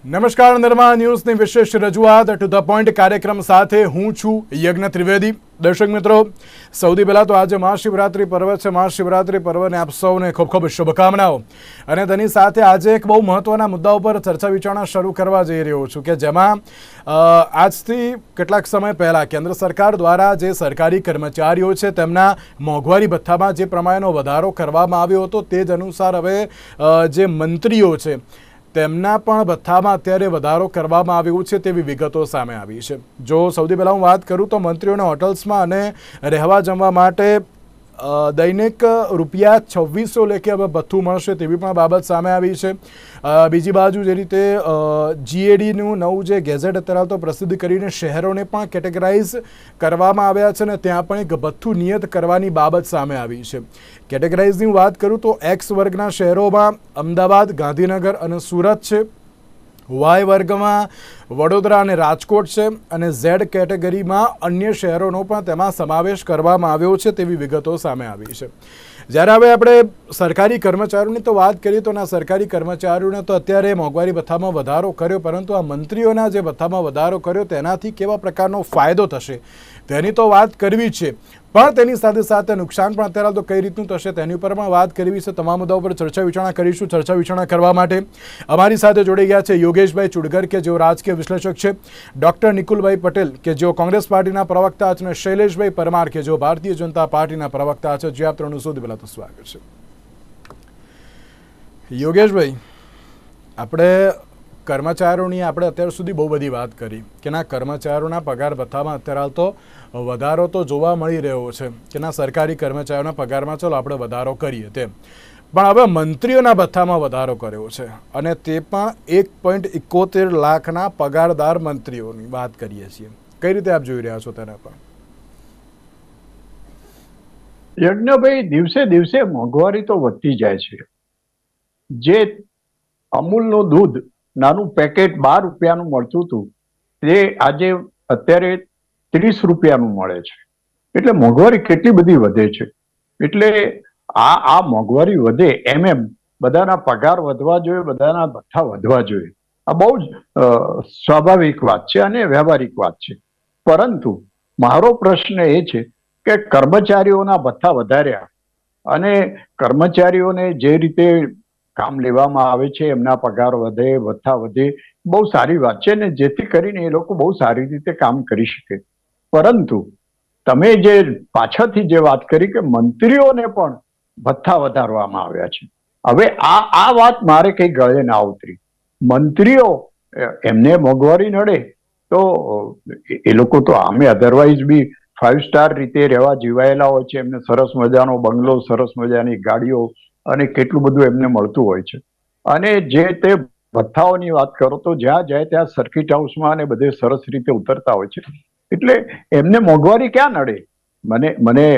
નમસ્કાર, નિર્માણ ન્યૂઝની વિશેષ રજૂઆત ટુ ધ પોઈન્ટ કાર્યક્રમ સાથે હું છું યજ્ઞ ત્રિવેદી. દર્શક મિત્રો, સૌથી પહેલાં તો આજે મહાશિવરાત્રિ પર્વ છે. મહાશિવરાત્રિ પર્વને આપ સૌને ખૂબ ખૂબ શુભકામનાઓ. અને તેની સાથે આજે એક બહુ મહત્ત્વના મુદ્દા ઉપર ચર્ચા વિચારણા શરૂ કરવા જઈ રહ્યો છું કે જેમાં આજથી કેટલાક સમય પહેલાં કેન્દ્ર સરકાર દ્વારા જે સરકારી કર્મચારીઓ છે તેમના મોંઘવારી ભથ્થામાં જે પ્રમાણેનો વધારો કરવામાં આવ્યો હતો તે જ અનુસાર હવે જે મંત્રીઓ છે તેમના પણ ભથ્થામાં અત્યારે વધારો કરવામાં આવ્યો છે તેવી વિગતો સામે આવી છે. જો સૌથી પહેલાં હું વાત કરું તો મંત્રીઓને હોટલ્સમાં અને રહેવા જમવા માટે દૈનિક રૂપિયા 2600 લેખે હવે ભથ્થું મળશે તેવી પણ બાબત સામે આવી છે. બીજી બાજુ જે રીતે જીએડીનું નવું જે ગેઝેટ અત્યારે તો પ્રસિદ્ધ કરીને શહેરોને પણ કેટેગરાઇઝ કરવામાં આવ્યા છે અને ત્યાં પણ એક ભથ્થું નિયત કરવાની બાબત સામે આવી છે. કેટેગરાઇઝની વાત કરું તો એક્સ વર્ગના શહેરોમાં અમદાવાદ, ગાંધીનગર અને સુરત છે. વાય વર્ગમાં વડોદરા અને રાજકોટ છે અને ઝેડ કેટેગરીમાં અન્ય શહેરોનો પણ તેમાં સમાવેશ કરવામાં આવ્યો છે તેવી વિગતો સામે આવી છે. જ્યારે હવે આપણે સરકારી કર્મચારીઓની તો વાત કરીએ તો ના સરકારી કર્મચારીઓને તો અત્યારે મોંઘવારી ભથ્થામાં વધારો કર્યો, પરંતુ આ મંત્રીઓના જે ભથ્થામાં વધારો કર્યો તેનાથી કેવા પ્રકારનો ફાયદો થશે તેની તો વાત કરવી છે, પણ તેની સાથે સાથે નુકસાન પણ અત્યારે તો કઈ રીતનું થશે તેની ઉપર પણ વાત કરવી છે. તમામ મુદ્દાઓ પર ચર્ચા વિચારણા કરીશું. ચર્ચા વિચારણા કરવા માટે અમારી સાથે જોડાઈ ગયા છે યોગેશભાઈ ચુડગર કે જેઓ રાજકીય વિશ્લેષક છે, ડૉક્ટર નિકુલભાઈ પટેલ કે જેઓ કોંગ્રેસ પાર્ટીના પ્રવક્તા છે અને શૈલેષભાઈ પરમાર કે જેઓ ભારતીય જનતા પાર્ટીના પ્રવક્તા છે. જે આપ ત્રણનું સૌથી પહેલાં તો સ્વાગત છે. યોગેશભાઈ, આપણે કર્મચારીઓની આપણે અત્યાર સુધી બહુ બધી વાત કરી કે ના કર્મચારીઓના પગાર ભથ્થામાં અત્યારે હાલ તો વધારો તો જોવા મળી રહ્યો છે કે ના સરકારી કર્મચારીઓના પગારમાં ચલો આપણે વધારો કરીએ તેમ, પણ હવે મંત્રીઓના ભથ્થામાં વધારો કર્યો છે અને તે પણ 1.71 લાખના પગારદાર મંત્રીઓની વાત કરીએ છીએ. કઈ રીતે આપ જોઈ રહ્યા છો તેના પર? યજ્ઞભાઈ, દિવસે દિવસે મોંઘવારી તો વધતી જાય છે. જે અમૂલનું દૂધ નાનું પેકેટ 12 રૂપિયાનું મળતું હતું તે આજે અત્યારે 30 રૂપિયાનું મળે છે. એટલે મોંઘવારી કેટલી બધી વધે છે. એટલે આ મોંઘવારી વધે એમ બધાના પગાર વધવા જોઈએ, બધાના ભથ્થા વધવા જોઈએ. આ બહુ જ સ્વાભાવિક વાત છે અને વ્યવહારિક વાત છે. પરંતુ મારો પ્રશ્ન એ છે કે કર્મચારીઓના ભથ્થા વધાર્યા અને કર્મચારીઓને જે રીતે કામ લેવામાં આવે છે એમના પગાર વધે, ભથ્થા વધે, બહુ સારી વાત છે ને જેથી કરીને એ લોકો બહુ સારી રીતે કામ કરી શકે. પરંતુ તમે જે પાછળથી જે વાત કરી કે મંત્રીઓને પણ ભથ્થા વધારવામાં આવ્યા છે, હવે આ વાત મારે કઈ ગળે ના ઉતરી. મંત્રીઓ એમને મોંઘવારી નડે તો એ લોકો તો આમે અધરવાઇઝ બી 5 સ્ટાર રીતે રહેવા જીવાયેલા હોય છે. એમને સરસ મજાનો બંગલો, સરસ મજાની ગાડીઓ અને કેટલું બધું એમને મળતું હોય છે. અને જે તે ભથ્થાઓની વાત કરો તો જ્યાં જાય ત્યાં સર્કિટ હાઉસમાં અને બધે સરસ રીતે ઉતરતા હોય છે. એટલે એમને મોંઘવારી ક્યાં નડે મને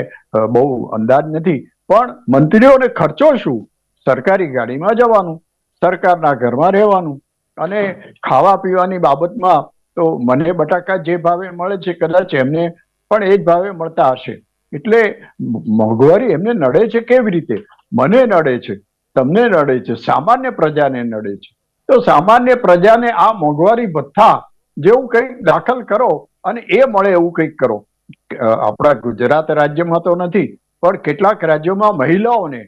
બહુ અંદાજ નથી. પણ મંત્રીઓને ખર્ચો શું? સરકારી ગાડીમાં જવાનું, સરકારના ઘરમાં રહેવાનું અને ખાવા પીવાની બાબતમાં તો મને બટાકા જે ભાવે મળે છે કદાચ એમને પણ એ જ ભાવે મળતા હશે. એટલે મોંઘવારી એમને નડે છે કેવી રીતે? મને નડે છે, તમને નડે છે, સામાન્ય પ્રજાને નડે છે. તો સામાન્ય પ્રજાને આ મોંઘવારી ભથ્થા જેવું કંઈક દાખલ કરો અને એ મળે એવું કંઈક કરો. આપણા ગુજરાત રાજ્યમાં તો નથી, પણ કેટલાક રાજ્યોમાં મહિલાઓને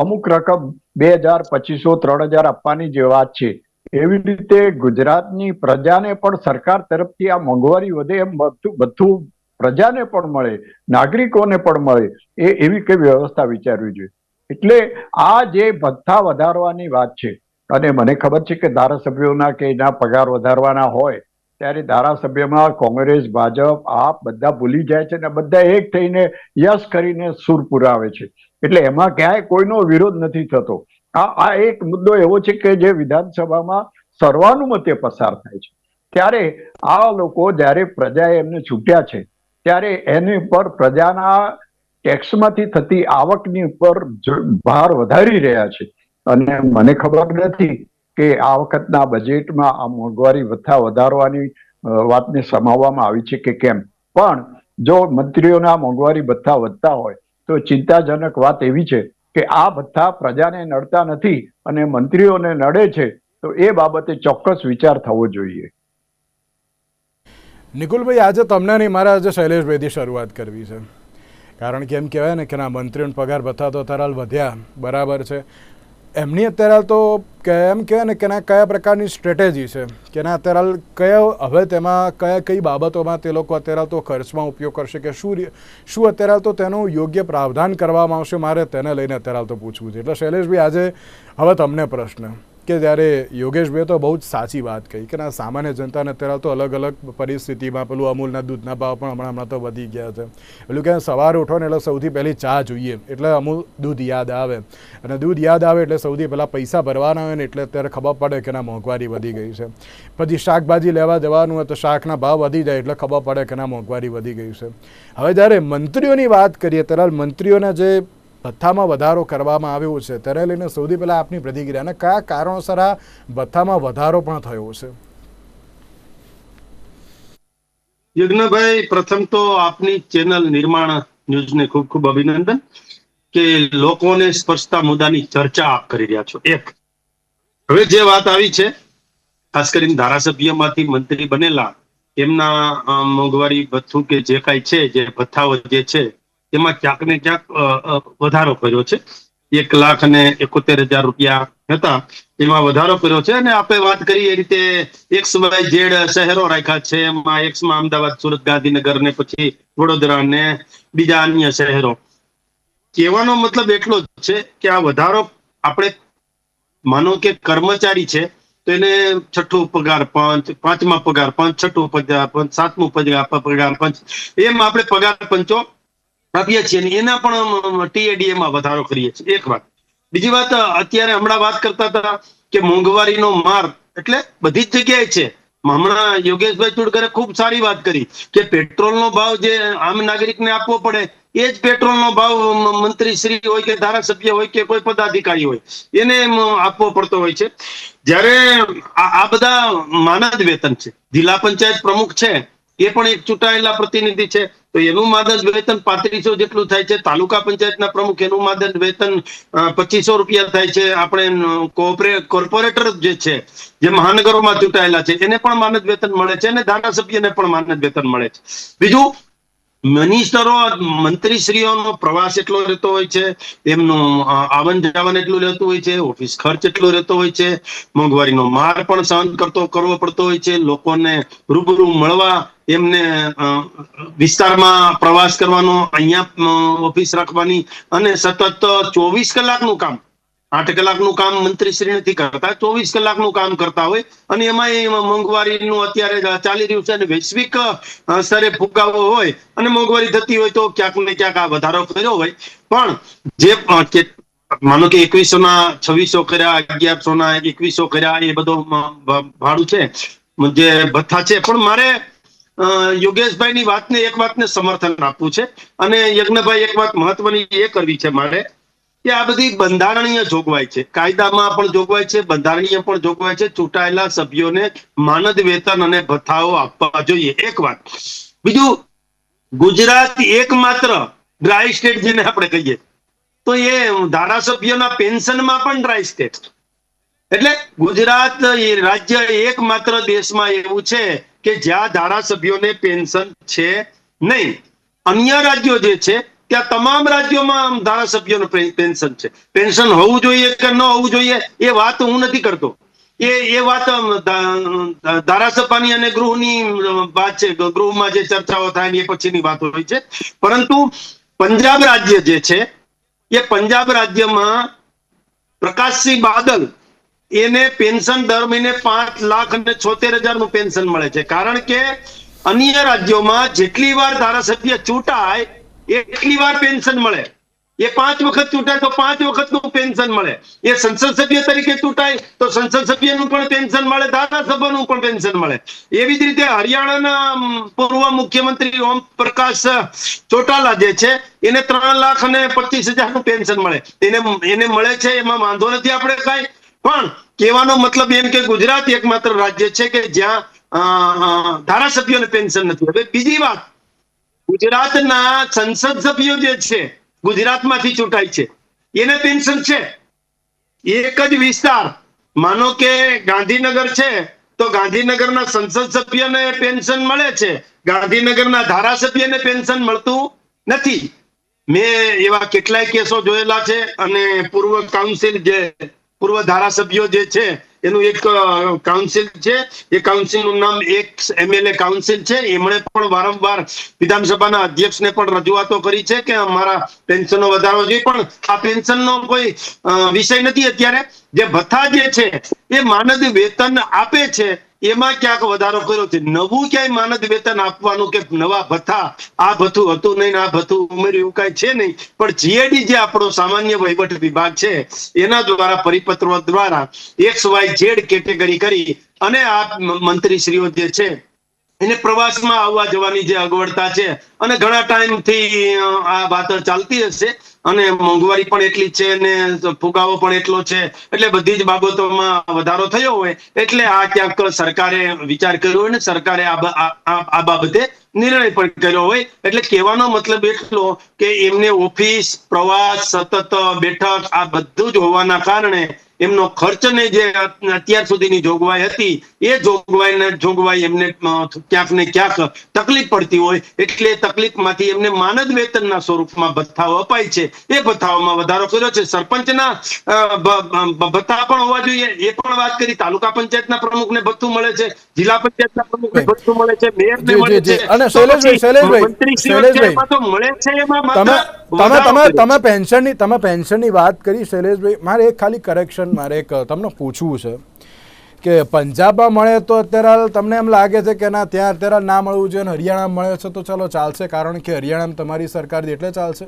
અમુક રકમ 2000, 2500, 3000 આપવાની જે વાત છે, એવી રીતે ગુજરાતની પ્રજાને પણ સરકાર તરફથી આ મોંઘવારી વધે એમ બધું પ્રજાને પણ મળે, નાગરિકોને પણ મળે એવી કઈ વ્યવસ્થા વિચારવી જોઈએ. એટલે આ જે ભથ્થા વધારવાની વાત છે, અને મને ખબર છે કે ધારાસભ્યોના કે એના પગાર વધારવાના હોય ત્યારે ધારાસભ્યમાં કોંગ્રેસ, ભાજપ, આપ બધા ભૂલી જાય છે અને બધા એક થઈને યસ કરીને સુર પુરાવે છે. એટલે એમાં ક્યાંય કોઈનો વિરોધ નથી થતો. આ એક મુદ્દો એવો છે કે જે વિધાનસભામાં સર્વાનુમતે પસાર થાય છે. ત્યારે આ લોકો જ્યારે પ્રજાએ એમને ચૂંટ્યા છે ત્યારે એની પર પ્રજાના ટેક્સમાંથી થતી આવકની ઉપર ભાર વધારી રહ્યા છે. અને મને ખબર નથી કે આ વખતના બજેટમાં આ મોંઘવારી ભથ્થા વધારવાની વાતને સમાવવામાં આવી છે કે કેમ. પણ જો મંત્રીઓના મોંઘવારી ભથ્થા વધતા હોય તો ચિંતાજનક વાત એવી છે કે આ ભથ્થા પ્રજાને નડતા નથી અને મંત્રીઓને નડે છે તો એ બાબતે ચોક્કસ વિચાર થવો જોઈએ. નિકુલભાઈ, આજે તમને નહીં, મારે આજે શૈલેષભાઈથી શરૂઆત કરવી છે. કારણ કે એમ કહેવાય ને કે ના, મંત્રીઓનો પગાર ભથ્થા તો અત્યારે વધ્યા, બરાબર છે. એમની અત્યારે તો એમ કહેવાય ને કે ના, કયા પ્રકારની સ્ટ્રેટેજી છે કે ના અત્યારે કયો હવે તેમાં કઈ બાબતોમાં તે લોકો અત્યારે તો ખર્ચમાં ઉપયોગ કરશે કે શું અત્યારે તો તેનું યોગ્ય પ્રાવધાન કરવામાં આવશે, મારે તેને લઈને અત્યારે તો પૂછવું છે. એટલે શૈલેષભાઈ, આજે હવે તમને પ્રશ્ન કે જ્યારે યોગેશભાઈએ તો બહુ જ સાચી વાત કહી કે ના, સામાન્ય જનતાને અત્યારે તો અલગ અલગ પરિસ્થિતિમાં પેલું અમૂલના દૂધના ભાવ પણ હમણાં તો વધી ગયા છે. પેલું કે સવારે ઉઠો ને એટલે સૌથી પહેલી ચા જોઈએ એટલે અમૂલ દૂધ યાદ આવે, અને દૂધ યાદ આવે એટલે સૌથી પહેલાં પૈસા ભરવાના હોય ને એટલે અત્યારે ખબર પડે કે ના, મોંઘવારી વધી ગઈ છે. પછી શાકભાજી લેવા જવાનું હોય તો શાકના ભાવ વધી જાય એટલે ખબર પડે કે ના, મોંઘવારી વધી ગઈ છે. હવે જ્યારે મંત્રીઓની વાત કરીએ ત્યારે મંત્રીઓને જે ભથ્થામાં વધારો કરવામાં આવ્યો છે તેને લઈને સૌથી પહેલાં આપની પ્રતિક્રિયા, અને કયા કારણોસર આ ભથ્થામાં વધારો પણ થયો છે? યજ્ઞભાઈ, પ્રથમ તો આપની ચેનલ નિર્માણ ન્યૂઝને ખૂબ ખૂબ અભિનંદન કે લોકોને સ્પર્શતા મુદ્દાની ચર્ચા આપ કરી રહ્યા છો. એક હવે જે વાત આવી છે, ખાસ કરીને ધારાસભ્યમાંથી મંત્રી બનેલા એમના મોંઘવારી ભથ્થું કે જે કાંઈ છે, જે ભથ્થાઓ જે છે એમાં ક્યાંક ને ક્યાંક વધારો કર્યો છે. 1,71,000 રૂપિયા હતા એમાં વધારો કર્યો છે. અને આપણે વાત કરી એ રીતે XYZ શહેરો રાખ્યા છે. એમાં એક્સમાં અમદાવાદ, સુરત, ગાંધીનગર ને પછી વડોદરા ને બીજા અન્ય શહેરો. કહેવાનો મતલબ એટલો જ છે કે આ વધારો, આપણે માનો કે કર્મચારી છે તો એને છઠ્ઠું પગાર પંચ, પાંચમા પગાર પંચ, છઠ્ઠું પગાર પંચ, સાતમું પગાર પંચ, એમ આપણે પગાર પંચો આપીએ છીએ. એના પણ TADA માં વધારો કરીએ છીએ. એક વાત. બીજી વાત, અત્યારે હમણાં વાત કરતા હતા કે મોંઘવારીનો માર એટલે બધી જ જગ્યાએ છે. હમણાં યોગેશભાઈ ચુડકરે ખૂબ સારી વાત કરી કે પેટ્રોલનો ભાવ જે આમ નાગરિકને આપવો પડે એ જ પેટ્રોલનો ભાવ મંત્રી શ્રી હોય કે ધારાસભ્ય હોય કે કોઈ પદાધિકારી હોય એને આપવો પડતો હોય છે. જ્યારે આ બધા માનદ વેતન છે. જિલ્લા પંચાયત પ્રમુખ છે એ પણ એક ચૂંટાયેલા પ્રતિનિધિ છે, તો એનું માનદ વેતન 3500 જેટલું થાય છે. તાલુકા પંચાયતના પ્રમુખ એનું માનદ વેતન 2500 રૂપિયા થાય છે. આપણે કોર્પોરેટર જે છે, જે મહાનગરોમાં ચૂંટાયેલા છે, એને પણ માનદ વેતન મળે છે અને ધારાસભ્યને પણ માનદ વેતન મળે છે. બીજું, મિનિસ્ટરો, મંત્રીશ્રીઓનો પ્રવાસ એટલો રહેતો હોય છે, એમનું આવન જાવન એટલું રહેતું હોય છે, ઓફિસ ખર્ચ એટલો રહેતો હોય છે, મોંઘવારીનો માર પણ સહન કરવો પડતો હોય છે, લોકોને રૂબરૂ મળવા, એમને વિસ્તારમાં પ્રવાસ કરવાનો, અહીંયા ઓફિસ રાખવાની, અને સતત 24 કલાકનું કામ, 8 કલાકનું કામ મંત્રીશ્રી નથી કરતા, 24 કલાકનું કામ કરતા હોય. અને એમાં મોંઘવારીનું અત્યારે ચાલી રહ્યું છે અને વૈશ્વિક સ્તરે ફુગાવો હોય અને મોંઘવારી થતી હોય તો ક્યાંક ને ક્યાંક આ વધારો કર્યો હોય. પણ જે માનો કે 2100 ના 2600 કર્યા, 1100 ના 2100 કર્યા, એ બધો ભાડું છે, જે ભથ્થા છે. પણ મારે યોગેશભાઈની એક વાતને સમર્થન આપવું છે, અને યજ્ઞભાઈ એક વાત મહત્વની એ કરવી છે મારે કે આ બધી બંધારણીય જોગવાઈ છે, કાયદામાં પણ જોગવાઈ છે, બંધારણીય પણ જોગવાઈ છે. ચૂંટાયેલા સભ્યોને માનદ વેતન અને ભથ્થાઓ આપવા જોઈએ, એક વાત. બીજું, ગુજરાત એકમાત્ર ડ્રાય સ્ટેટ જેને આપણે કહીએ તો એ ધારાસભ્યોના પેન્શનમાં પણ ડ્રાય સ્ટેટ. એટલે ગુજરાત એ રાજ્ય એકમાત્ર દેશમાં એવું છે કે જ્યાં ધારાસભ્યોને પેન્શન છે નહીં. અન્ય રાજ્યો જે છે ત્યાં તમામ રાજ્યોમાં ધારાસભ્યોનું પેન્શન છે. પેન્શન હોવું જોઈએ કે ન હોવું જોઈએ એ વાત હું નથી કરતો. એ વાત ધારાસભાની અને ગૃહની વાત છે. ગૃહમાં જે ચર્ચાઓ થાય એ પછીની વાત હોય છે. પરંતુ પંજાબ રાજ્ય જે છે એ પંજાબ રાજ્યમાં પ્રકાશસિંહ બાદલ, એને પેન્શન દર મહિને 5,76,000 નું પેન્શન મળે છે. કારણ કે અન્ય રાજ્યોમાં જેટલી વાર ધારાસભ્ય ચૂંટાય એટલી વાર પેન્શન મળે. એ 5 વખત ચૂંટાય તો 5 વખતનું પેન્શન મળે. એ સંસદ સભ્ય તરીકે ચૂંટાય તો સંસદ સભ્યનું પણ પેન્શન મળે, ધારાસભાનું પણ પેન્શન મળે. એવી જ રીતે હરિયાણાના પૂર્વ મુખ્યમંત્રી ઓમ પ્રકાશ ચોટાલા જે છે એને 3,25,000 નું પેન્શન મળે. એને મળે છે, એમાં વાંધો નથી આપણે કાંઈ. પણ કહેવાનો મતલબ એમ કે ગુજરાત એકમાત્ર રાજ્ય છે કે જ્યાં ધારાસભ્યોને પેન્શન નથી. હવે બીજી વાત, ગુજરાતના સંસદ સભ્યો જે છે ગુજરાતમાંથી ચૂંટાય છે એને પેન્શન છે. એક જ વિસ્તાર, માનો કે ગાંધીનગર છે તો ગાંધીનગરના સંસદ સભ્યને પેન્શન મળે છે, ગાંધીનગરના ધારાસભ્યને પેન્શન મળતું નથી. મેં એવા કેટલાય કેસો જોયેલા છે અને પૂર્વ ધારાસભ્યો જે છે એનું એક કાઉન્સિલ છે, એ કાઉન્સિલનું નામ એક્સ MLA કાઉન્સિલ છે. એમણે પણ વારંવાર વિધાનસભાના અધ્યક્ષને પણ રજૂઆતો કરી છે કે અમારા પેન્શનનો વધારો જોઈએ, પણ આ પેન્શનનો કોઈ વિષય નથી. અત્યારે જે ભથ્થા જે છે એ માનદ વેતન આપે છે એમાં ક્યાંક વધારો કર્યો છે. નવું ક્યાંય માનદ વેતન આપવાનું કે નવા ભથ્થા, આ ભથ્થું હતું નહીં ને આ ભથ્થું ઉમેર્યું એવું કાંઈ છે નહીં. પણ GAD જે આપણો સામાન્ય વહીવટ વિભાગ છે એના દ્વારા પરિપત્રો દ્વારા XYZ કેટેગરી કરી અને આ મંત્રીશ્રીઓ જે છે એને પ્રવાસમાં આવવા જવાની જે અગવડતા છે અને ઘણા ટાઈમથી આ વાત ચાલતી હશે અને મોંઘવારી પણ એટલી છે ને ફુગાવો પણ એટલો છે, એટલે બધી જ બાબતોમાં વધારો થયો હોય એટલે આ ક્યાંક સરકારે વિચાર કર્યો હોય ને સરકારે આ બાબતે નિર્ણય પણ કર્યો હોય. એટલે કહેવાનો મતલબ એટલો કે એમને ઓફિસ, પ્રવાસ, સતત બેઠક આ બધું જ હોવાના કારણે એમનો ખર્ચને જે અત્યાર સુધીની જોગવાઈ હતી એ જોગવાઈ એમને ક્યાંક ને ક્યાંક તકલીફ પડતી હોય એટલે તકલીફમાંથી એમને માનદ વેતનના સ્વરૂપમાં ભથ્થાઓ અપાય છે. એ ભથ્થાઓમાં વધારો કર્યો છે. સરપંચના ભથ્થા પણ હોવા જોઈએ એ પણ વાત કરી. તાલુકા પંચાયતના પ્રમુખને ભથ્થું મળે છે, જિલ્લા પંચાયતના પ્રમુખને ભથ્થું મળે છે, મેયરને મળે છે. અને શૈલેષભાઈ તો મળે છે એમાં તમે પેન્શનની વાત કરી શૈલેષભાઈ, મારે એક ખાલી કરેક્શન મારે એક તમને પૂછવું છે કે પંજાબમાં મળે તો અત્યારે તમને એમ લાગે છે કે ના ત્યાં અત્યારે ના મળવું જોઈએ, હરિયાણામાં મળે છે તો ચલો ચાલશે કારણ કે હરિયાણામાં તમારી સરકાર એટલે ચાલશે?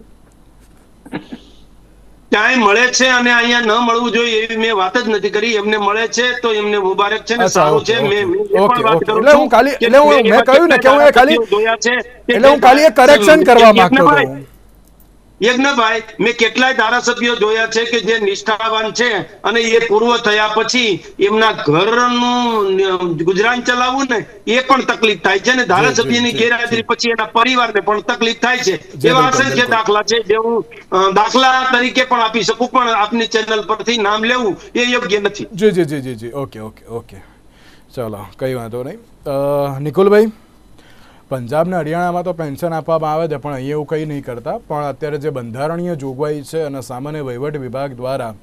ક્યાંય મળે છે અને અહીંયા ન મળવું જોઈએ એવી મેં વાત જ નથી કરી. એમને મળે છે તો એમને મુબારક છે ને સારું છે. એટલે હું ખાલી એક કરેક્શન કરવા માંગતો હતો. યજ્ઞભાઈ, મેં કેટલાય ધારાસભ્યો જોયા છે કે જે નિષ્ઠાવાન છે અને એ પૂર્વ થયા પછી એમના ઘરનું ગુજરાન ચલાવવું ને એ પણ તકલીફ થાય છે ને ધારાસભ્યની ગેરહાજરી પછી એના પરિવારને પણ તકલીફ થાય છે. એવા અસંખ્ય દાખલા છે જે હું દાખલા તરીકે પણ આપી શકું, પણ આપની ચેનલ પરથી નામ લેવું એ યોગ્ય નથી. જી ઓકે ચલો કઈ વાંધો નહીં. નિકુલભાઈ, પંજાબ ને હરિયાણામાં તો પેન્શન આપવામાં આવે છે પણ અહીંયા એવું કંઈ નહીં કરતા, પણ અત્યારે જે બંધારણીય જોગવાઈ છે અને સામાન્ય વહીવટ વિભાગ દ્વારા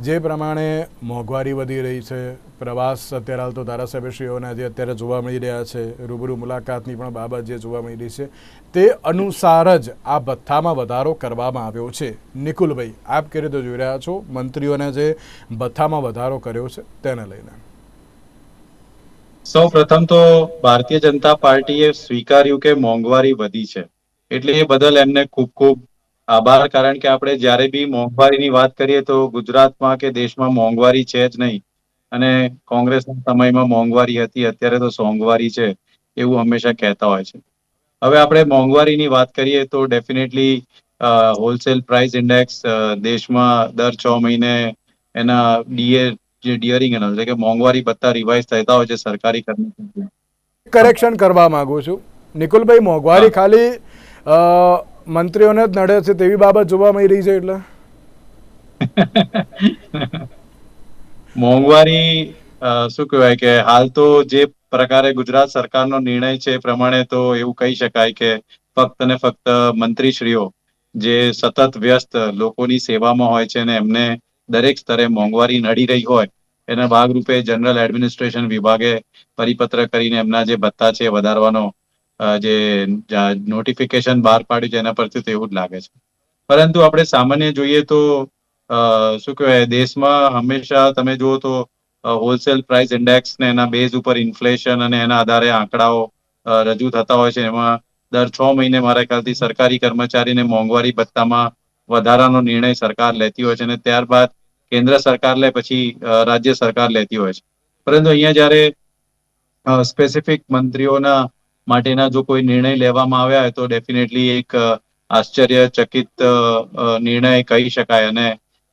જે પ્રમાણે મોંઘવારી વધી રહી છે, પ્રવાસ અત્યારે હાલ તો ધારાસભ્યશ્રીઓના જે અત્યારે જોવા મળી રહ્યા છે, રૂબરૂ મુલાકાતની પણ બાબત જે જોવા મળી રહી છે તે અનુસાર જ આ ભથ્થામાં વધારો કરવામાં આવ્યો છે. નિકુલભાઈ, આપ કેવી રીતે જોઈ રહ્યા છો મંત્રીઓને જે ભથ્થામાં વધારો કર્યો છે તેને લઈને? સૌ પ્રથમ તો ભારતીય જનતા પાર્ટીએ સ્વીકાર્યું કે મોંઘવારી વધી છે, એટલે એ બદલ એમને ખૂબ ખૂબ આભાર. કારણ કે આપણે જ્યારે બી મોંઘવારીની વાત કરીએ તો ગુજરાતમાં કે દેશમાં મોંઘવારી છે જ નહીં, અને કોંગ્રેસના સમયમાં મોંઘવારી હતી, અત્યારે તો સોંઘવારી છે એવું હંમેશા કહેતા હોય છે. હવે આપણે મોંઘવારીની વાત કરીએ તો ડેફિનેટલી હોલસેલ પ્રાઇસ ઇન્ડેક્સ દેશમાં દર 6 મહિને એના જે ડિયરિંગ એનો એટલે કે મોંઘવારી ભથ્થા રિવાઇઝ થતા હોય છે સરકારી કર્મચારીઓ. કરેક્શન કરવા માંગુ છું નિકુલભાઈ, મોંઘવારી ખાલી મંત્રીઓને જ નડે છે તેવી બાબત જોવા મળી રહી છે? એટલે મોંઘવારી શું કહેવાય કે હાલ તો જે પ્રકારે ગુજરાત સરકારનો નિર્ણય છે એ પ્રમાણે તો એવું કહી શકાય કે ફક્ત ને ફક્ત મંત્રીશ્રીઓ જે સતત વ્યસ્ત લોકોની સેવામાં હોય છે અને એમને દરેક સ્તરે મોંઘવારી નડી રહી હોય એના ભાગરૂપે જનરલ એડમિનિસ્ટ્રેશન વિભાગે પરિપત્ર કરીને એમના જે ભથ્થા છે વધારવાનો જે નોટિફિકેશન બહાર પાડ્યું છે એના પરથી તો એવું જ લાગે છે. પરંતુ આપણે સામાન્ય જોઈએ તો શું કહેવાય દેશમાં હંમેશા તમે જુઓ તો હોલસેલ પ્રાઇસ ઇન્ડેક્સ ને એના બેઝ ઉપર ઇન્ફ્લેશન અને એના આધારે આંકડાઓ રજૂ થતા હોય છે. એમાં દર 6 મહિને મારા ખ્યાલથી સરકારી કર્મચારીને મોંઘવારી ભથ્થામાં વધારાનો નિર્ણય સરકાર લેતી હોય છે અને ત્યારબાદ કેન્દ્ર સરકાર લે પછી રાજ્ય સરકાર લેતી હોય છે. પરંતુ અહીંયા જયારે સ્પેસિફિક મંત્રીઓના માટેના જો કોઈ નિર્ણય લેવામાં આવ્યા હોય તો ડેફિનેટલી એક આશ્ચર્યચકિત નિર્ણય કહી શકાય. અને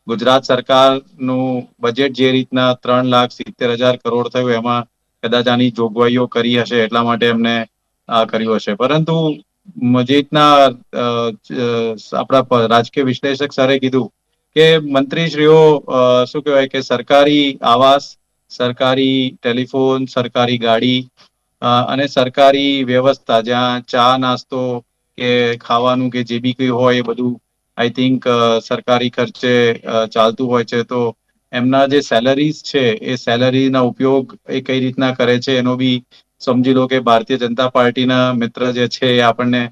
ગુજરાત સરકારનું બજેટ જે રીતના 3,70,000 કરોડ થયું એમાં કદાચ આની જોગવાઈઓ કરી હશે એટલા માટે એમને આ કર્યું હશે. પરંતુ જે રીતના આપણા રાજકીય વિશ્લેષક સરે કીધું કે મંત્રીશ્રીઓ શું કહેવાય કે સરકારી આવાસ, સરકારી ટેલિફોન, સરકારી ગાડી અને સરકારી વ્યવસ્થા જ્યાં ચા નાસ્તો કે ખાવાનું કે જે બી કઈ હોય એ બધું આઈ થિંક સરકારી ખર્ચે ચાલતું હોય છે. તો એમના જે સેલરીઝ છે એ સેલરીના ઉપયોગ એ કઈ રીતના કરે છે એનો બી સમજી લો કે ભારતીય જનતા પાર્ટીના મિત્ર જે છે એ આપણને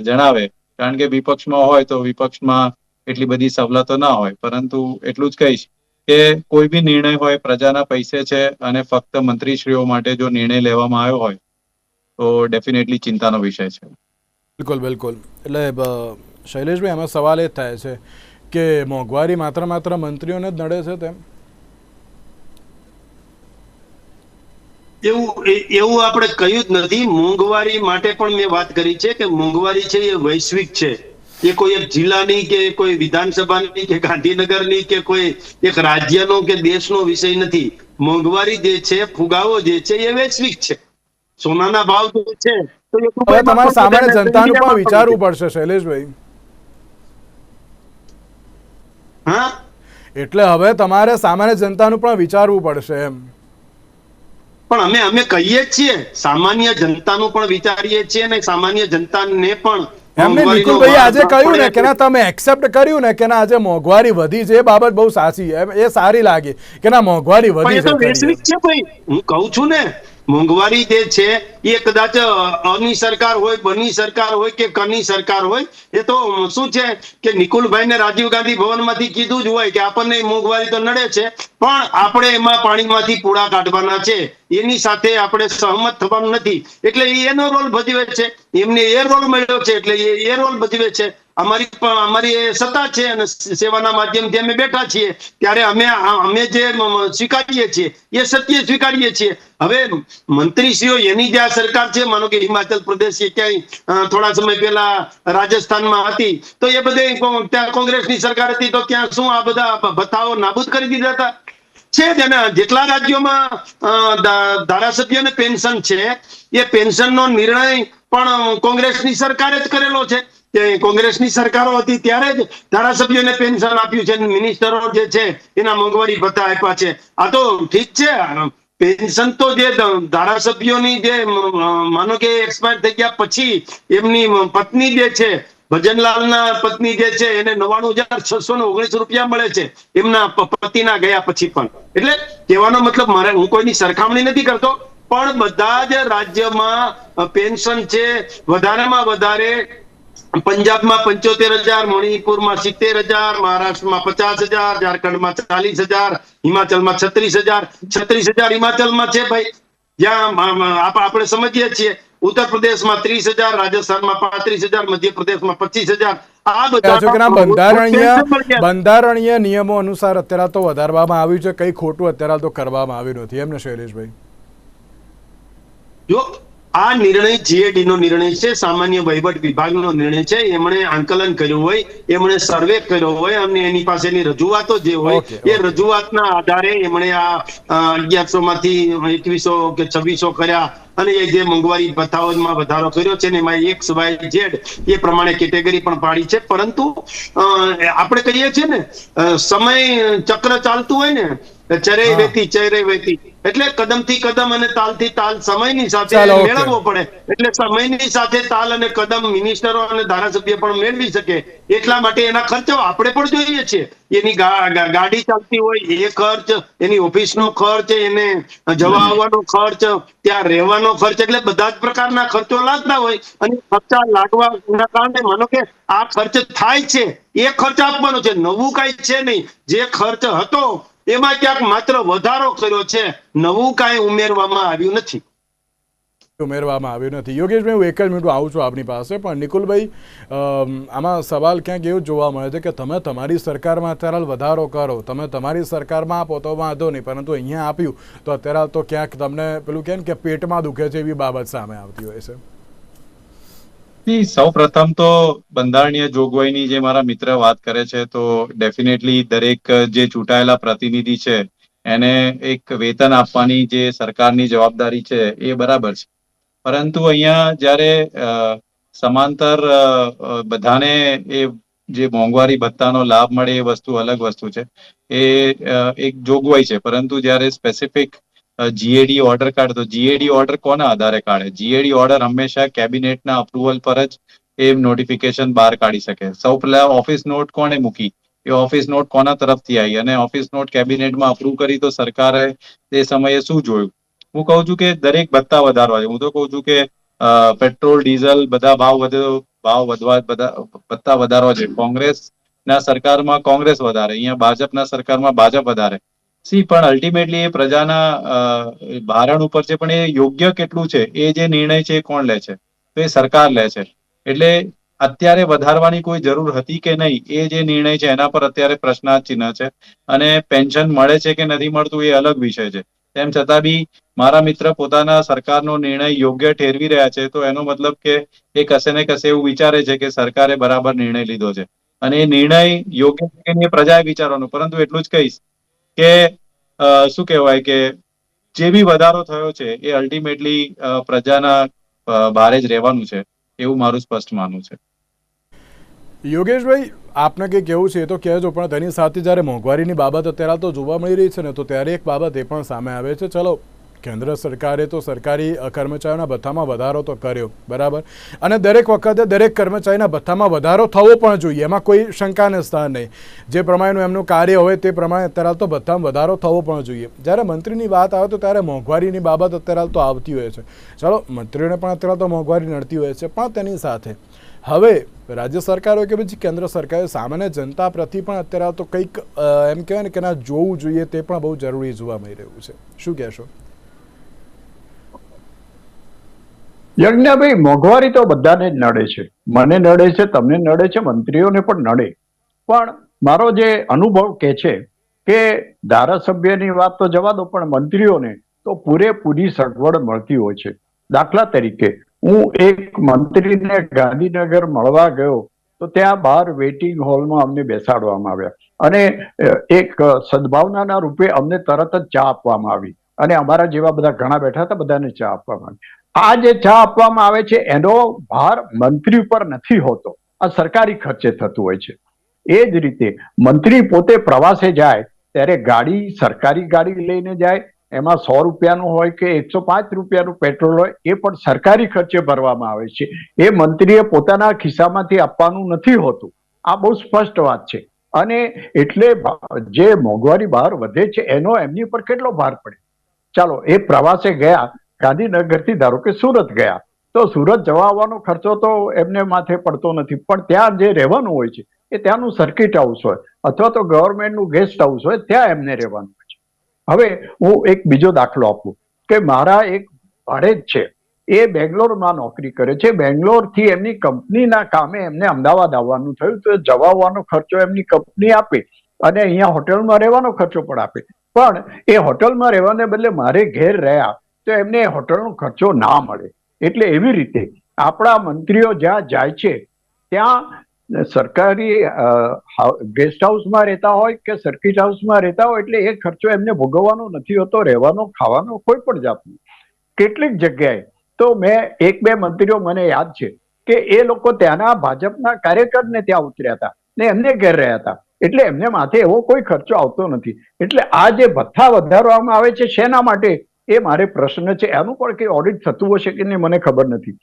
જણાવે. કારણ કે વિપક્ષમાં હોય તો વિપક્ષમાં એટલી બધી સવલતો ના હોય, પરંતુ એટલું જ કહીશ કે કોઈ બી નિર્ણય હોય પ્રજાના પૈસે છે અને ફક્ત મંત્રીશ્રીઓ માટે જો નિર્ણય લેવામાં આવ્યો હોય તો ડેફિનેટલી ચિંતાનો વિષય છે. બિલકુલ બિલકુલ. એટલે શૈલેષભાઈ, આમાં સવાલ એ થાય છે કે મોંઘવારી માત્ર મંત્રીઓને જ નડે છે તેમ? એવું આપણે કહ્યું જ નથી. મોંઘવારી માટે પણ મેં વાત કરી છે કે મોંઘવારી છે એ વૈશ્વિક છે. એ કોઈ એક જિલ્લાની કે કોઈ વિધાનસભાની કે ગાંધીનગરની કે કોઈ એક રાજ્યનો કે દેશનો વિષય નથી. મોંઘવારી જે છે, ફુગાવો જે છે એ વૈશ્વિક છે. સોનાના ભાવ જે છે તો એ હવે તમારે સામાન્ય જનતાનું પણ વિચારવું પડશે શૈલેષભાઈ. હા, એટલે હવે તમારે સામાન્ય જનતાનું પણ વિચારવું પડશે એમ. પણ અમે કહીએ જ છીએ સામાન્ય જનતાનું પણ વિચારીએ છીએ ને સામાન્ય જનતાને પણ એમને નિકુલભાઈ આજે કહ્યું ને કે ના તમે એક્સેપ્ટ કર્યું ને કે ના આજે મોંઘવારી વધી છે, એ બાબત બહુ સાચી, એ સારી લાગી કે ના મોંઘવારી વધી છે. વૈશ્વિક છે ભાઈ, હું કહું છું ને મોંઘવારી જે છે એ કદાચ અની સરકાર હોય, બની સરકાર હોય કે કની સરકાર હોય, એ તો શું છે કે નિકુલભાઈ ને રાજીવ ગાંધી ભવનમાંથી કીધું જ હોય કે આપણને મોંઘવારી તો નડે છે પણ આપણે એમાં પાણીમાંથી પૂળા કાઢવાના છે, એની સાથે આપણે સહમત થવાનું નથી. એટલે એનો રોલ ભજવે છે, એમને એ રોલ મળ્યો છે એટલે એ રોલ ભજવે છે. અમારી સત્તા છે અને સેવાના માધ્યમથી અમે બેઠા છીએ ત્યારે અમે જે સ્વીકારીએ છીએ એ સત્ય સ્વીકારીએ છીએ. હવે મંત્રીશ્રીઓ એની જે આ સરકાર છે, માનો કે હિમાચલ પ્રદેશ કે ક્યાંય થોડા સમય પહેલા રાજસ્થાનમાં હતી તો એ બધે ત્યાં કોંગ્રેસની સરકાર હતી તો ત્યાં શું આ બધા ભથ્થાઓ નાબૂદ કરી દીધા હતા? છે તેના જેટલા રાજ્યોમાં ધારાસભ્યોને પેન્શન છે એ પેન્શનનો નિર્ણય પણ કોંગ્રેસની સરકારે જ કરેલો છે. કોંગ્રેસની સરકારો હતી ત્યારે જ ધારાસભ્યોને પેન્શન આપ્યું છે, મિનિસ્ટરો જે છે એના મોંઘવારી ભથ્થા આપ્યા છે. આ તો ઠીક છે, પેન્શન તો જે ધારાસભ્યોની જે માનો કે એક્સપાયર થઈ ગયા પછી એમની પત્ની જે છે, ભજનલાલના પત્ની જે છે એને 99,619 રૂપિયા મળે છે એમના પતિના ગયા પછી પણ. એટલે કહેવાનો મતલબ હું કોઈની સરખામણી નથી કરતો, પણ બધા જ રાજ્યમાં પેન્શન છે. વધારેમાં વધારે પંજાબમાં 75,000, મણિપુરમાં 70,000, મહારાષ્ટ્રમાં 50,000, ઝારખંડમાં 40,000, હિમાચલમાં 36,000 હિમાચલમાં છે ભાઈ. જ્યાં આપણે સમજીએ છીએ ઉત્તર પ્રદેશમાં 30,000, રાજસ્થાનમાં 35,000, મધ્યપ્રદેશમાં 25,000. આ બધા બંધારણીય નિયમો અનુસાર અત્યારે તો વધારવામાં આવ્યું છે, કઈ ખોટું અત્યારે તો કરવામાં આવ્યું નથી એમને શૈલેષભાઈ? જો આ નિર્ણય જીએડી નો નિર્ણય છે, સામાન્ય વહીવટ વિભાગનો નિર્ણય છે, એમણે આંકલન કર્યું હોય, એમણે સર્વે કર્યો હોય અને એની પાસેની રજૂઆતો જે હોય એ રજૂઆતના આધારે એમણે આ 1100 માંથી 2100 કે 2600 કર્યા અને એ જે મોંઘવારી ભથ્થાઓમાં વધારો કર્યો છે ને એમાં XYZ એ પ્રમાણે કેટેગરી પણ પાડી છે. પરંતુ આપણે કહીએ છીએ ને સમય ચક્ર ચાલતું હોય ને ચરે વેતી એટલે કદમથી કદમ અને તાલથી તાલ સમયની સાથે મેળવવો પડે. એટલે સમયની સાથે તાલ અને કદમ મિનિસ્ટરો અને ધારાસભ્ય પણ મેળવી શકે એટલા માટે એના ખર્ચો આપણે પણ જોઈએ છીએ. એની ગાડી ચાલતી હોય એ ખર્ચ, એની ઓફિસનો ખર્ચ, એને જવા આવવાનો ખર્ચ, ત્યાં રહેવાનો ખર્ચ, એટલે બધા જ પ્રકારના ખર્ચો લાગતા હોય અને ખર્ચા લાગવાના કારણે માનો કે આ ખર્ચ થાય છે એ ખર્ચ આપવાનો છે, નવું કાંઈ છે નહીં. જે ખર્ચ હતો એમાં ક્યાંક માત્ર વધારો કર્યો છે, નવું કાંઈ ઉમેરવામાં આવ્યું નથી. યોગેશભાઈ, હું એક જ મિનિટ આવું છું આપની પાસે, પણ નિકુલભાઈ આમાં સવાલ ક્યાંક એવું જોવા મળે છે કે તમે તમારી સરકારમાં અત્યારે વધારો કરો, તમે તમારી સરકારમાં આપો તો વાંધો નહીં, પરંતુ અહીંયા આપ્યું તો અત્યારે તો ક્યાંક તમને પેલું કે પેટમાં દુખે છે એવી બાબત સામે આવતી હોય છે. સૌ પ્રથમ તો બંધારણીય જોગવાઈની જે મારા મિત્ર વાત કરે છે તો ડેફિનેટલી દરેક જે ચૂંટાયેલા પ્રતિનિધિ છે એને એક વેતન આપવાની જે સરકારની જવાબદારી છે એ બરાબર છે. પરંતુ અહીંયા જ્યારે સમાંતર બધાને એ જે મોંઘવારી ભથ્થાનો લાભ મળે એ વસ્તુ અલગ વસ્તુ છે, એ એક જોગવાઈ છે. પરંતુ જ્યારે સ્પેસિફિક જીએડી ઓર્ડર કાઢે તો જીએડી ઓર્ડર કોના આધારે કાઢે? જીએડી ઓર્ડર હંમેશા કેબિનેટના અપ્રુવલ પર જ એ નોટિફિકેશન બહાર કાઢી શકે. સૌ પહેલા ઓફિસ નોટ કોણે મૂકી, એ ઓફિસ નોટ કોના તરફથી આવી, અને ઓફિસ નોટ કેબિનેટમાં અપ્રૂવ કરી તો સરકારે તે સમયે શું જોયું? હું કહું છું કે દરેક ભથ્થા વધારવા છે. હું તો કહું છું કે પેટ્રોલ ડીઝલ બધા ભાવ વધવા, બધા ભથ્થા વધારવા છે. કોંગ્રેસના સરકારમાં કોંગ્રેસ વધારે, અહીંયા ભાજપના સરકારમાં ભાજપ વધારે. પણ અલ્ટિમેટલી એ પ્રજાના ભારણ ઉપર છે, પણ એ યોગ્ય કેટલું છે એ જે નિર્ણય છે એ કોણ લે છે? તો એ સરકાર લે છે. એટલે અત્યારે વધારવાની કોઈ જરૂર હતી કે નહીં, એ જે નિર્ણય છે એના પર અત્યારે પ્રશ્નાર્થ ચિહ્ન છે. અને પેન્શન મળે છે કે નથી મળતું એ અલગ વિષય છે. તેમ છતાં બી મારા મિત્ર પોતાના સરકારનો નિર્ણય યોગ્ય ઠેરવી રહ્યા છે, તો એનો મતલબ કે એ કશે ને કશે એવું વિચારે છે કે સરકારે બરાબર નિર્ણય લીધો છે. અને એ નિર્ણય યોગ્ય છે કે નહીં એ પ્રજાએ વિચારવાનું. પરંતુ એટલું જ કહીશ કે શું કહેવાય કે જે બી વધારો થયો છે એ અલ્ટિમેટલી પ્રજાના ભારે જ રહેવાનું છે, એવું મારું સ્પષ્ટ માનવું છે. યોગેશભાઈ, આપને કંઈ કહેવું છે એ તો કહેજો, પણ તેની સાથે જ્યારે મોંઘવારીની બાબત અત્યારે તો જોવા મળી રહી છે ને, તો ત્યારે એક બાબત એ પણ સામે આવે છે. ચલો, કેન્દ્ર સરકારે તો સરકારી કર્મચારીઓના ભથ્થામાં વધારો તો કર્યો, બરાબર, અને દરેક વખતે દરેક કર્મચારીના ભથ્થામાં વધારો થવો પણ જોઈએ, એમાં કોઈ શંકાને સ્થાન નહીં. જે પ્રમાણેનું એમનું કાર્ય હોય તે પ્રમાણે અત્યારે તો ભથ્થામાં વધારો થવો પણ જોઈએ. જ્યારે મંત્રીની વાત આવે તો ત્યારે મોંઘવારીની બાબત અત્યારે તો આવતી હોય છે. ચલો, મંત્રીઓને પણ અત્યારે તો મોંઘવારી નડતી હોય છે, પણ તેની સાથે હવે રાજ્ય સરકાર હોય કે પછી કેન્દ્ર સરકારે સામાન્ય જનતા પ્રતિ પણ અત્યારે તો કંઈક એમ કહેવાય ને કે ના જોવું જોઈએ, તે પણ બહુ જરૂરી જોવા મળી રહ્યું છે. શું કહેશો? યજ્ઞભાઈ, મોંઘવારી તો બધાને જ નડે છે. મને નડે છે, તમને નડે છે, મંત્રીઓને પણ નડે. પણ મારો જે અનુભવ કે છે કે ધારાસભ્યની વાત તો જવા દો, પણ મંત્રીઓને તો પૂરેપૂરી સગવડ મળતી હોય છે. દાખલા તરીકે હું એક મંત્રીને ગાંધીનગર મળવા ગયો તો ત્યાં બહાર વેઇટિંગ હોલમાં અમને બેસાડવામાં આવ્યા, અને એક સદભાવનાના રૂપે અમને તરત જ ચા આપવામાં આવી, અને અમારા જેવા બધા ઘણા બેઠા હતા, બધાને ચા આપવામાં આવી. આ જે ચા આપવામાં આવે છે એનો ભાર મંત્રી ઉપર નથી હોતો, આ સરકારી ખર્ચે થતું હોય છે. એ જ રીતે મંત્રી પોતે પ્રવાસે જાય ત્યારે ગાડી, સરકારી ગાડી લઈને જાય, એમાં 100 રૂપિયાનું હોય કે 105 રૂપિયાનું પેટ્રોલ હોય, એ પણ સરકારી ખર્ચે ભરવામાં આવે છે. એ મંત્રીએ પોતાના ખિસ્સામાંથી આપવાનું નથી હોતું. આ બહુ સ્પષ્ટ વાત છે. અને એટલે જે મોંઘવારી બહાર વધે છે એનો એમની પર કેટલો ભાર પડે. ચાલો, એ પ્રવાસે ગયા, ગાંધીનગરથી ધારો કે સુરત ગયા, તો સુરત જવા આવવાનો ખર્ચો તો એમને માથે પડતો નથી, પણ ત્યાં જે રહેવાનું હોય છે એ ત્યાંનું સર્કિટ હાઉસ હોય અથવા તો ગવર્મેન્ટનું ગેસ્ટ હાઉસ હોય, ત્યાં એમને રહેવાનું હોય છે. હવે હું એક બીજો દાખલો આપું કે મારા એક ભાડેજ છે, એ બેંગ્લોરમાં નોકરી કરે છે. બેંગ્લોરથી એમની કંપનીના કામે એમને અમદાવાદ આવવાનું થયું, તો જવા આવવાનો ખર્ચો એમની કંપની આપે અને અહીંયા હોટલમાં રહેવાનો ખર્ચો પણ આપે. પણ એ હોટલમાં રહેવાને બદલે મારે ઘેર રહ્યા તો એમને હોટલનો ખર્ચો ના મળે. એટલે એવી રીતે આપણા મંત્રીઓ જ્યાં જાય છે ત્યાં સરકારી ગેસ્ટ હાઉસમાં રહેતા હોય કે સર્કિટ હાઉસમાં રહેતા હોય, એટલે એ ખર્ચો એમને ભોગવવાનો નથી હોતો, રહેવાનો, ખાવાનો, કોઈ પણ જાતનો. કેટલીક જગ્યાએ તો મેં 1-2 મંત્રીઓ મને યાદ છે કે એ લોકો ત્યાંના ભાજપના કાર્યકરને ત્યાં ઉતર્યા હતા ને એમને ઘેર રહ્યા હતા, એટલે એમને માથે એવો કોઈ ખર્ચો આવતો નથી. એટલે આ જે ભથ્થા વધારવામાં આવે છે શેના માટે, એ મારે પ્રશ્ન છે. એનું પણ કંઈ ઓડિટ થતું હશે કે નહીં મને ખબર નથી.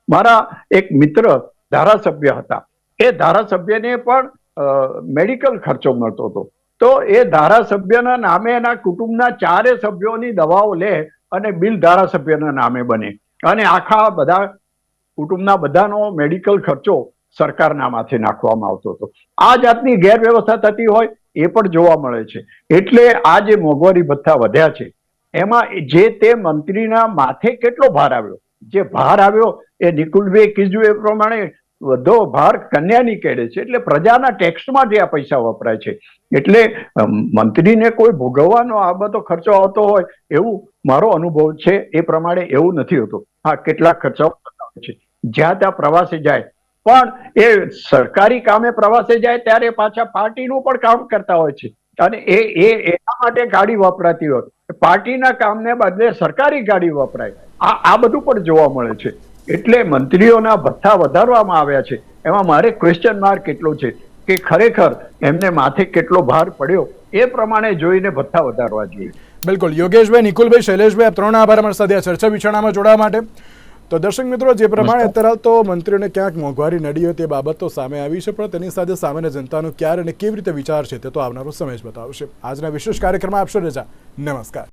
મારા એક મિત્ર ધારાસભ્ય હતા, એ ધારાસભ્યને પણ મેડિકલ ખર્ચો મળતો હતો, તો એ ધારાસભ્યના નામે એના કુટુંબના 4 સભ્યોની દવાઓ લે અને બિલ ધારાસભ્યના નામે બને, અને આખા બધા કુટુંબના બધાનો મેડિકલ ખર્ચો સરકારના માથે નાખવામાં આવતો હતો. આ જાતની ગેરવ્યવસ્થા થતી હોય એ પણ જોવા મળે છે. એટલે આ જે મોંઘવારી ભથ્થા વધ્યા છે એમાં જે તે મંત્રીના માથે કેટલો ભાર આવ્યો, જે ભાર આવ્યો એ નિકુલભાઈ કીધું એ પ્રમાણે બધો ભાર કન્યાની કેળે છે. એટલે પ્રજાના ટેક્સમાં જે આ પૈસા વપરાય છે, એટલે મંત્રીને કોઈ ભોગવવાનો આ બધો ખર્ચો આવતો હોય એવું મારો અનુભવ છે. એ પ્રમાણે એવું નથી હોતું. હા, કેટલાક ખર્ચાઓ છે જ્યાં ત્યાં પ્રવાસે જાય, પણ એ સરકારી કામે પ્રવાસે જાય ત્યારે પાછા પાર્ટીનું પણ કામ કરતા હોય છે, અને એના માટે ગાડી વપરાતી હોય, પાર્ટીના કામને બદલે સરકારી ગાડી વપરાય. આ બધું પણ જોવા મળે છે. એટલે મંત્રીઓના ભથ્થા વધારવામાં આવ્યા છે, એમાં મારે ક્વેશ્ચન માર્ક એટલો છે કે ખરેખર એમને માથે કેટલો ભાર પડ્યો એ પ્રમાણે જોઈને ભથ્થા વધારવા જોઈએ. બિલકુલ. યોગેશભાઈ, નિકુલભાઈ, શૈલેષભાઈ, આપ ત્રણ આભાર અમારી સાથે આ ચર્ચા વિચારણામાં જોડાવા માટે. તો દર્શક મિત્રો, જે પ્રમાણે અત્યારે તો મંત્રીઓને ક્યાંક મોંઘવારી નડી હોય તે બાબત તો સામે આવી છે, પણ તેની સાથે સામાન્ય જનતાનો ક્યારે અને કેવી રીતે વિચાર છે તે તો આવનારો સમય જ બતાવશે. આજના વિશેષ કાર્યક્રમમાં આપશો રજા. નમસ્કાર.